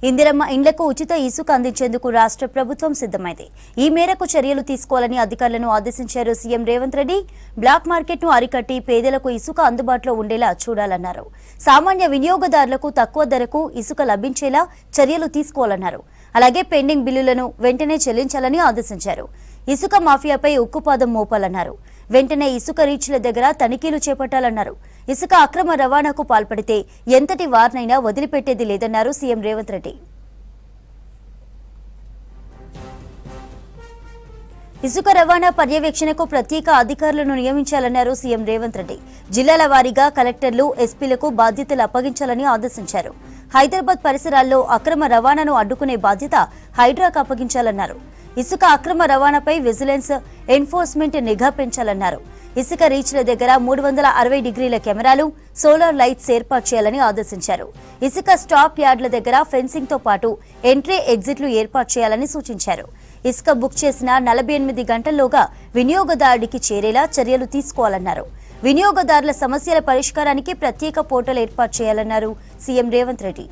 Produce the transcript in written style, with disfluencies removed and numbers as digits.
ఇందిరమ్మ ఇండ్లకు ఉచిత ఇసుక అందించేందుకు రాష్ట్ర ప్రభుత్వం సిద్ధమైంది. ఈ మేరకు చర్యలు తీసుకోవాలని అధికారులను ఆదేశించారు సీఎం రేవంత్ రెడ్డి. బ్లాక్ మార్కెట్ను అరికట్టి పేదలకు ఇసుక అందుబాటులో ఉండేలా చూడాలన్నారు. సామాన్య వినియోగదారులకు తక్కువ ధరకు ఇసుక లభించేలా చర్యలు తీసుకోవాలన్నారు. అలాగే పెండింగ్ బిల్లులను వెంటనే చెల్లించాలని ఆదేశించారు. ఇసుక మాఫియాపై ఉక్కుపాదం మోపాలన్నారు. వెంటనే ఇసుక రీచ్ల దగ్గర తనిఖీలు చేపట్టాలన్నారు. ఇసుక అక్రమ రవాణాకు పాల్పడితే ఎంతటి వారినైనా వదిలిపెట్టేది లేదన్నారు సీఎం రేవంత్ రెడ్డి. ఇసుక రవాణా పర్యవేక్షణకు ప్రత్యేక అధికారులను నియమించాలన్నారు సీఎం రేవంత్ రెడ్డి. జిల్లాల వారీగా కలెక్టర్లు, ఎస్పీలకు బాధ్యతలు అప్పగించాలని ఆదేశించారు. హైదరాబాద్ పరిసరాల్లో అక్రమ రవాణాను అడ్డుకునే బాధ్యత హైడ్రాకు అప్పగించాలన్నారు. ఇసుక అక్రమ రవాణాపై విజిలెన్స్, ఎన్ఫోర్స్మెంట్ నిఘా పెంచాలన్నారు. ఇసుక రీచ్ల దగ్గర 360 డిగ్రీల కెమెరాలు, సోలార్ లైట్స్ ఏర్పాటు చేయాలని ఆదేశించారు. ఇసుక స్టాక్ యార్డుల దగ్గర ఫెన్సింగ్ తో పాటు ఎంట్రీ, ఎగ్జిట్లు ఏర్పాటు చేయాలని సూచించారు. ఇసుక బుక్ చేసిన 48 గంటల్లోగా వినియోగదారుడికి చేరేలా చర్యలు తీసుకోవాలన్నారు. వినియోగదారుల సమస్యల పరిష్కారానికి ప్రత్యేక పోర్టల్ ఏర్పాటు చేయాలన్నారు సీఎం రేవంత్ రెడ్డి.